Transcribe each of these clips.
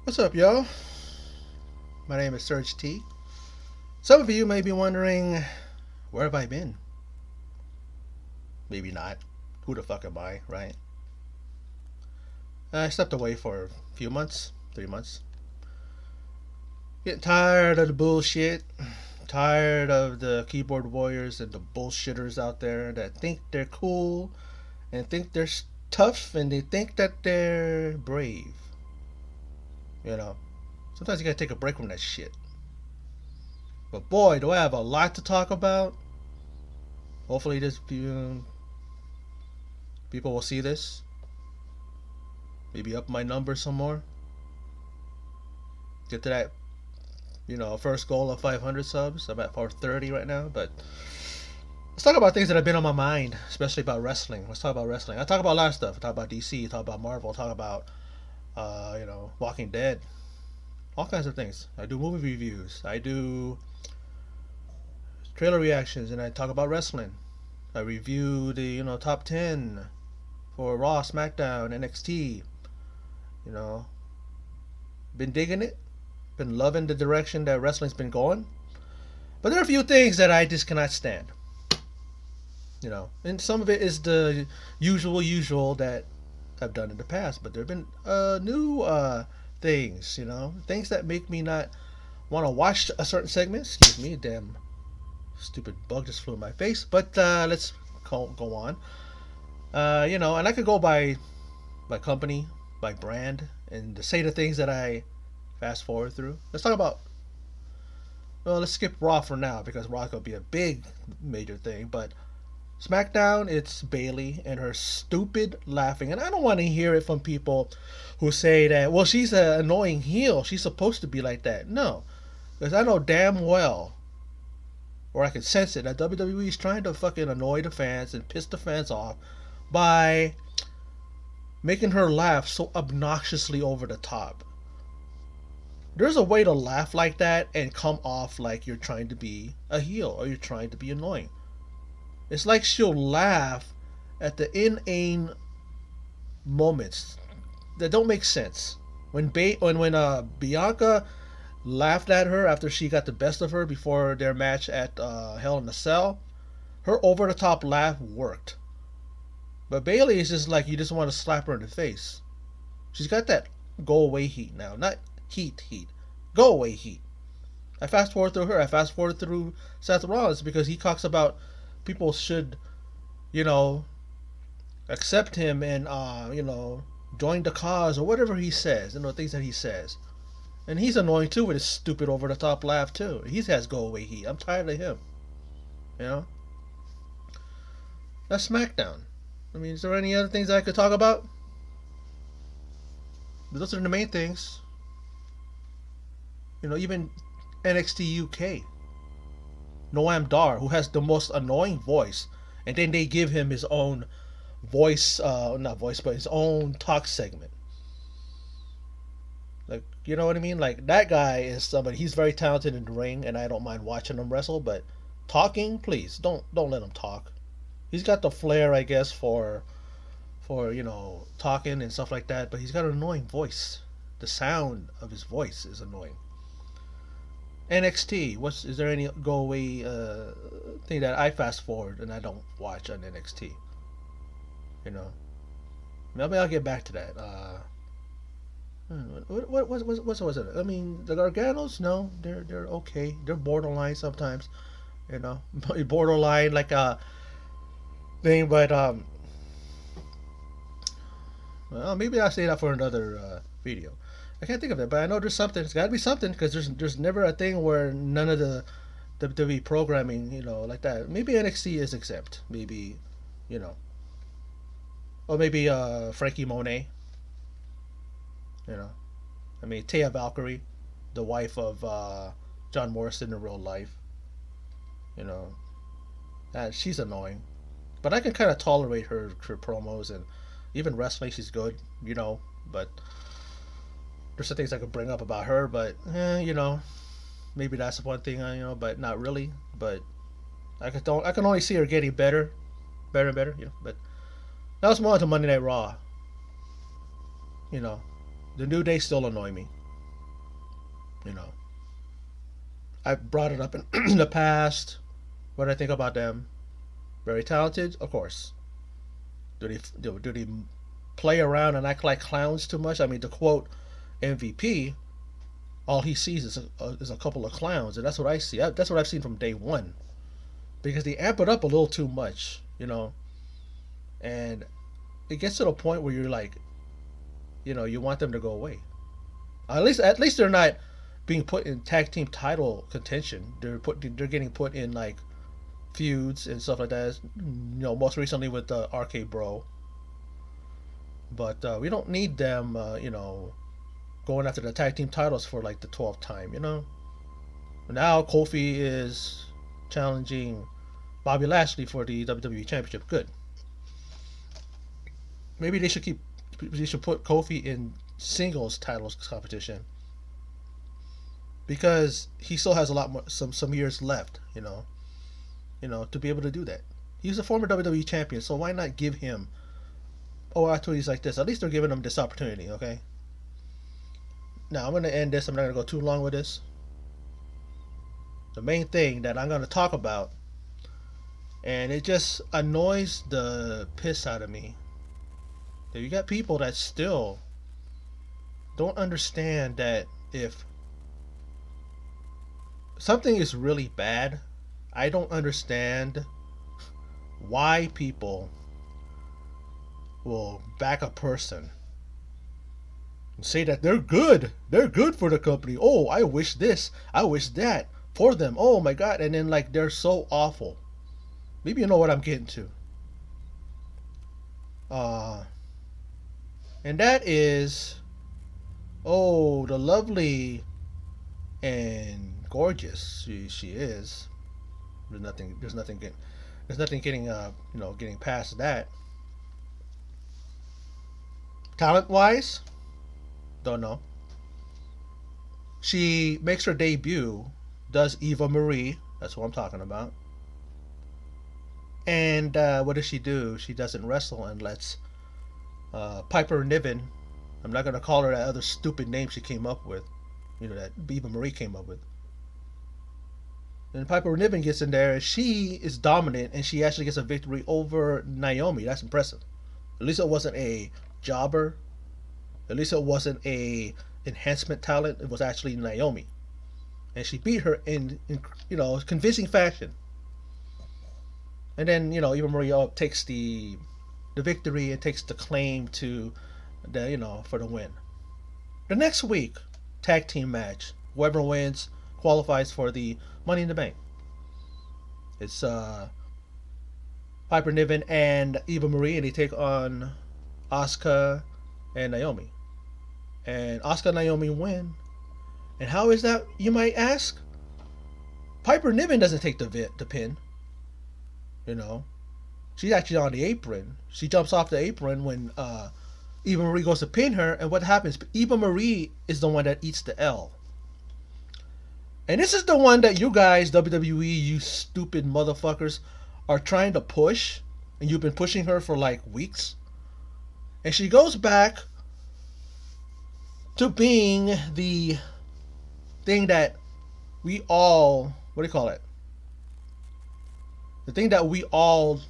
What's up, y'all? My name is Serge T. Some of you may be wondering, where have I been? Maybe not. Who the fuck am I, right? I stepped away for a few months, 3 months. Getting tired of the bullshit. Tired of the keyboard warriors and the bullshitters out there that think they're cool and think they're tough and they think that they're brave. You know, sometimes you gotta take a break from that shit. But boy, do I have a lot to talk about. Hopefully, this people will see this. Maybe up my numbers some more. Get to that, first goal of 500 subs. I'm at 430 right now. But let's talk about things that have been on my mind, especially about wrestling. Let's talk about wrestling. I talk about a lot of stuff. I talk about DC. I talk about Marvel. I talk about, Walking Dead. All kinds of things. I do movie reviews. I do trailer reactions, and I talk about wrestling. I review the top 10 for Raw, SmackDown, NXT. You know, been digging it, been loving the direction that wrestling's been going. But there are a few things that I just cannot stand. And some of it is the usual that I've done in the past. But there have been new things, things that make me not want to watch a certain segment. Excuse me, damn stupid bug just flew in my face. But let's go on. And I could go by company, by brand, and to say the things that I fast forward through. Let's talk about. Well, let's skip Raw for now because Raw could be a big major thing. But SmackDown, it's Bailey and her stupid laughing, and I don't want to hear it from people who say that. Well, she's an annoying heel. She's supposed to be like that. No, because I know damn well, or I can sense it, that WWE is trying to fucking annoy the fans and piss the fans off by making her laugh so obnoxiously over the top. There's a way to laugh like that and come off like you're trying to be a heel or you're trying to be annoying. It's like she'll laugh at the inane moments that don't make sense. When Bianca laughed at her after she got the best of her before their match at Hell in a Cell, her over the top laugh worked. But Bailey is just like you just want to slap her in the face. She's got that go away heat now, not heat. Go away heat. I fast forward through her. I fast forward through Seth Rollins because he talks about people should, you know, accept him and join the cause or whatever he says. Things that he says. And he's annoying too with his stupid over the top laugh too. He has go away heat. I'm tired of him. You know. That's SmackDown. I mean, is there any other things I could talk about? But those are the main things. Even NXT UK. Noam Dar, who has the most annoying voice, and then they give him his own voice, not voice, but his own talk segment. Like, you know what I mean? Like, that guy is somebody, he's very talented in the ring, and I don't mind watching him wrestle, but talking, please, don't let him talk. He's got the flair, I guess, for talking and stuff like that, but he's got an annoying voice. The sound of his voice is annoying. NXT. Is there any go away thing that I fast forward and I don't watch on NXT? Maybe I'll get back to that. What was it? I mean, the Garganos. No, they're okay. They're borderline sometimes. Borderline like a thing, but well, maybe I'll say that for another video. I can't think of that, but I know there's something. It's got to be something because there's never a thing where none of the WWE programming, like that. Maybe NXT is exempt. Maybe, you know, or maybe Frankie Monet. I mean Taya Valkyrie, the wife of John Morrison in real life. She's annoying, but I can kind of tolerate her promos and even wrestling. She's good, but there's some things I could bring up about her, but maybe that's one thing but not really. But I can only see her getting better and better. But now let's move on to Monday Night Raw. The New Day still annoy me. You know, I brought it up in the past. What do I think about them? Very talented, of course. Do they play around and act like clowns too much? I mean, to quote MVP, all he sees is a couple of clowns, and that's what I see. That's what I've seen from day one. Because they amp it up a little too much, and it gets to the point where you're like, you want them to go away. At least they're not being put in tag team title contention. They're getting put in like feuds and stuff like that. Most recently with the RK Bro. But we don't need them, going after the tag team titles for like the 12th time. Now Kofi is challenging Bobby Lashley for the WWE Championship. Good. Maybe they should put Kofi in singles titles competition because he still has a lot more some years left. To be able to do that. He's a former WWE champion, so why not give him opportunities like this? At least they're giving him this opportunity. Okay. Now I'm gonna end this. I'm not gonna go too long with this. The main thing that I'm gonna talk about, and it just annoys the piss out of me, that you got people that still don't understand that if something is really bad, I don't understand why people will back a person and say that they're good. They're good for the company. Oh, I wish this. I wish that for them. Oh my God. And then like they're so awful. Maybe you know what I'm getting to. Uh and that is, oh, the lovely and gorgeous she is. There's nothing getting past that. Talent wise, don't know. She makes her debut, does Eva Marie. That's what I'm talking about. And what does she do? She doesn't wrestle and lets Piper Niven. I'm not gonna call her that other stupid name she came up with. That Eva Marie came up with. And Piper Niven gets in there and she is dominant and she actually gets a victory over Naomi. That's impressive. At least it wasn't a jobber. At least it wasn't a enhancement talent. It was actually Naomi. And she beat her in convincing fashion. And then, Eva Marie takes the victory and takes the claim to for the win. The next week, tag team match. Whoever wins qualifies for the Money in the Bank. It's Piper Niven and Eva Marie, and they take on Asuka and Naomi. And Asuka and Naomi win. And how is that, you might ask? Piper Niven doesn't take the pin. She's actually on the apron. She jumps off the apron when Eva Marie goes to pin her, and what happens? Eva Marie is the one that eats the L. And this is the one that you guys, WWE, you stupid motherfuckers, are trying to push. And you've been pushing her for like weeks. And she goes back to being the thing that we all, what do you call it? The thing that we all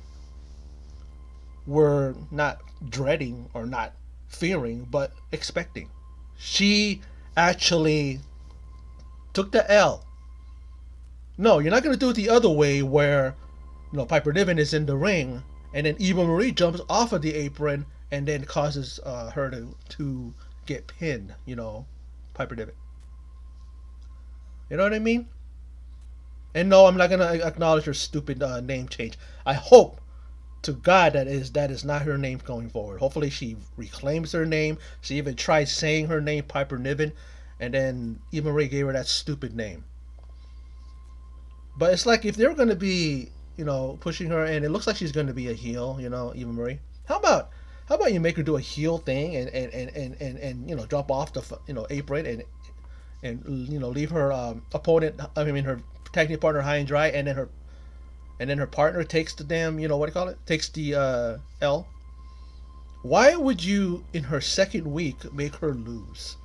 were not dreading or not fearing, but expecting. She actually took the L. No, you're not going to do it the other way where, Piper Niven is in the ring and then Eva Marie jumps off of the apron and then causes her to get pinned, Piper Niven. You know what I mean? And no, I'm not going to acknowledge her stupid name change. I hope to God that is not her name going forward. Hopefully she reclaims her name. She even tried saying her name, Piper Niven, and then Eva Marie gave her that stupid name. But it's like if they're going to be, pushing her, and it looks like she's going to be a heel, Eva Marie. How about you make her do a heel thing and drop off the apron and leave her opponent, her tag team partner high and dry, and then her partner takes the damn, what do you call it? Takes the L. Why would you, in her second week, make her lose?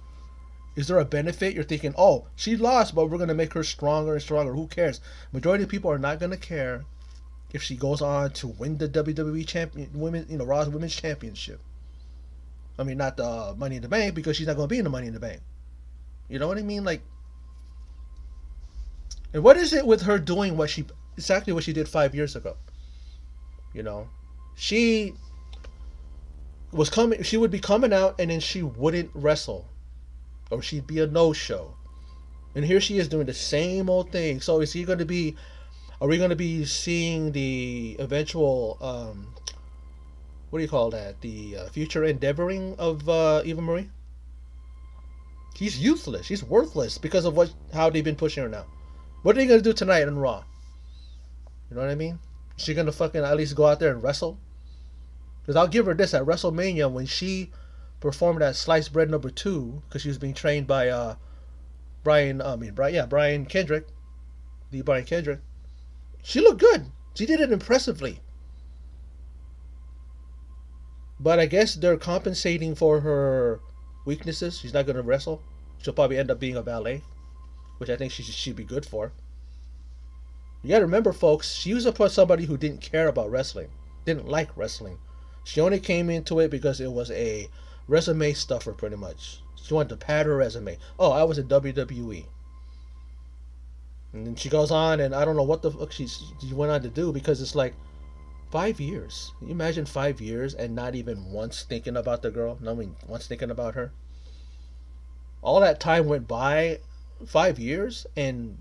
Is there a benefit? You're thinking, oh, she lost, but we're gonna make her stronger and stronger. Who cares? Majority of people are not gonna care if she goes on to win the WWE champion, women, Raw's Women's Championship. I mean, not the Money in the Bank because she's not gonna be in the Money in the Bank. You know what I mean? Like, and what is it with her doing exactly what she did 5 years ago? You know, she she would be coming out and then she wouldn't wrestle, or she'd be a no-show. And here she is doing the same old thing. So is he going to be? Are we going to be seeing the eventual? What do you call that? The future endeavoring of Eva Marie? She's useless. She's worthless because of how they've been pushing her now. What are they going to do tonight on Raw? You know what I mean? Is she going to fucking at least go out there and wrestle? Because I'll give her this, at WrestleMania when she performed at Sliced Bread #2, because she was being trained by Brian Kendrick, the Brian Kendrick. She looked good. She did it impressively. But I guess they're compensating for her weaknesses. She's not going to wrestle. She'll probably end up being a valet, which I think she'd be good for. You got to remember, folks, she was somebody who didn't care about wrestling, didn't like wrestling. She only came into it because it was a resume stuffer, pretty much. She wanted to pad her resume. Oh, I was in WWE. And then she goes on, and I don't know what the fuck she went on to do, because it's like 5 years. Can you imagine 5 years and not even once thinking about the girl? Not even once thinking about her. All that time went by, 5 years, and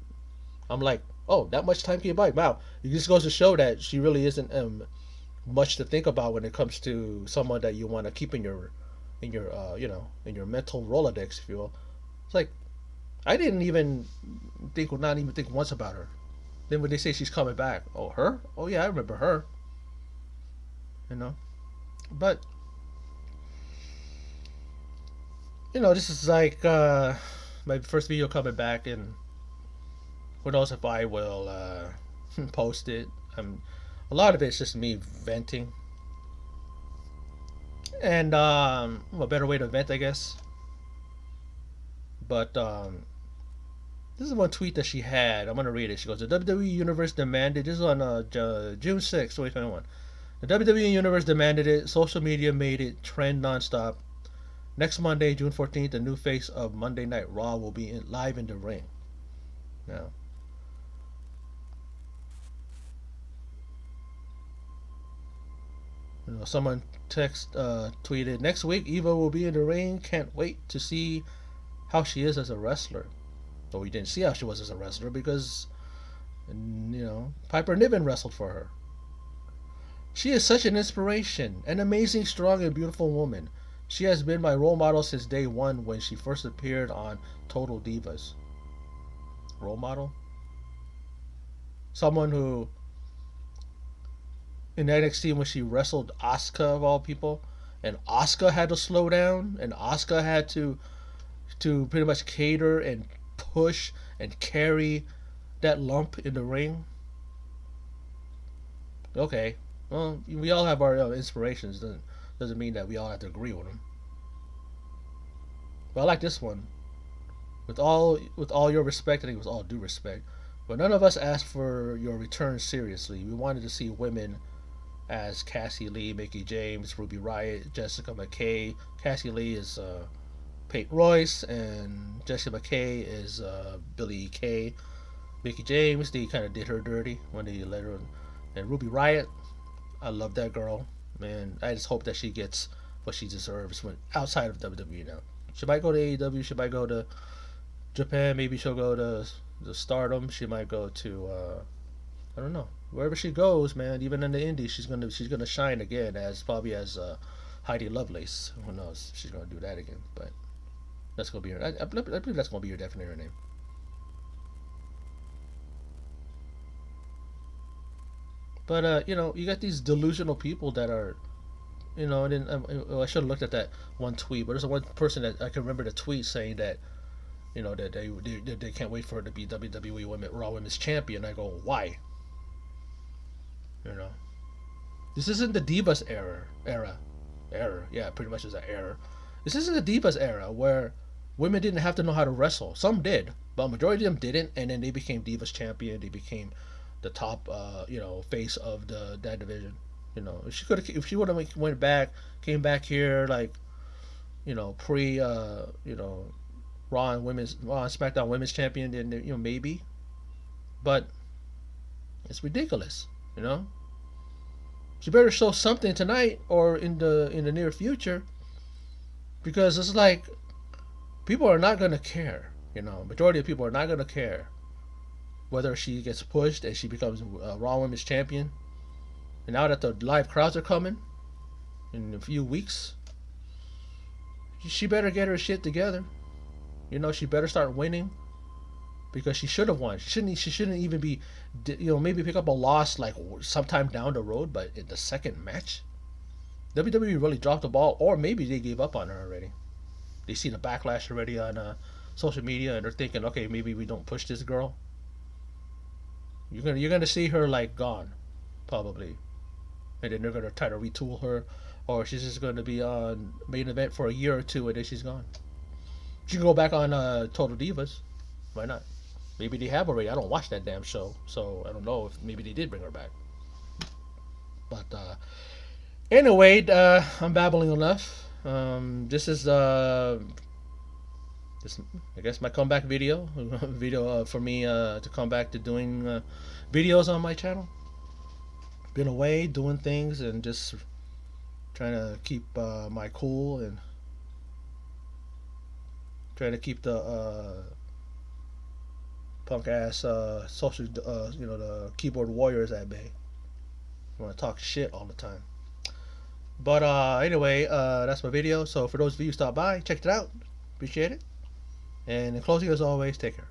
I'm like, oh, that much time came by. Wow, it just goes to show that she really isn't much to think about when it comes to someone that you want to keep in your in your mental Rolodex, if you will. It's like I didn't even not even think once about her. Then when they say she's coming back, oh, her? Oh yeah, I remember her. You know, but this is like my first video coming back, and who knows if I will post it. A lot of it's just me venting, and a better way to vent, I guess. But this is one tweet that she had. I'm gonna read it. She goes, "The WWE Universe demanded." This is on June 6th, 2021. The WWE Universe demanded it. Social media made it trend nonstop. Next Monday, June 14th, the new face of Monday Night Raw will be live in the ring. Now, someone tweeted, "Next week, Eva will be in the ring. Can't wait to see how she is as a wrestler." But we didn't see how she was as a wrestler because, Piper Niven wrestled for her. She is such an inspiration, an amazing, strong, and beautiful woman. She has been my role model since day one when she first appeared on Total Divas. Role model? Someone who, in NXT, when she wrestled Asuka of all people, and Asuka had to slow down, and Asuka had to pretty much cater and push and carry that lump in the ring. Okay, well, we all have our inspirations. Doesn't mean that we all have to agree with them. But I like this one. With all your respect, I think it was all due respect. But none of us asked for your return seriously. We wanted to see women as Cassie Lee, Mickie James, Ruby Riott, Jessica McKay. Cassie Lee is Peyton Royce, and Jessica McKay is Billie Kay. Mickie James, they kind of did her dirty when they let her. And Ruby Riott, I love that girl. Man, I just hope that she gets what she deserves when outside of WWE now. She might go to AEW. She might go to Japan. Maybe she'll go to the Stardom. She might go to I don't know. Wherever she goes, man, even in the Indies, she's gonna shine again probably as Heidi Lovelace. Who knows? She's gonna do that again, but that's gonna be her. I believe that's gonna be her definitely her name. But you got these delusional people that are, and then I should have looked at that one tweet. But there's one person that I can remember the tweet saying that, that they can't wait for her to be WWE Raw Women's Champion. I go, why? You know, this isn't the Divas era. Yeah, pretty much is an era. This isn't the Divas era where Women didn't have to know how to wrestle. Some did, but a majority of them didn't, and then they became Divas champion. They became the top, face of that division. If she could, if she would have went back, came back here like, pre, Raw and SmackDown Women's Champion, then maybe. But it's ridiculous. You know, she better show something tonight or in the near future, because it's like people are not gonna care. Majority of people are not gonna care whether she gets pushed and she becomes Raw Women's Champion. And now that the live crowds are coming in a few weeks, she better get her shit together. She better start winning, because she should have won. She shouldn't even be, maybe pick up a loss like sometime down the road. But in the second match, WWE really dropped the ball, or maybe they gave up on her already. They see the backlash already on social media, and they're thinking, okay, maybe we don't push this girl. You're gonna see her like gone, probably, and then they're gonna try to retool her, or she's just gonna be on main event for a year or two, and then she's gone. She can go back on Total Divas. Why not? Maybe they have already. I don't watch that damn show, so I don't know if maybe they did bring her back. But anyway, I'm babbling enough. This is this, I guess, my comeback video. Video for me to come back to doing videos on my channel. Been away doing things and just trying to keep my cool, and trying to keep the punk ass social, the keyboard warriors at bay. I want to talk shit all the time. But anyway, that's my video. So for those of you who stop by, check it out. Appreciate it. And in closing, as always, take care.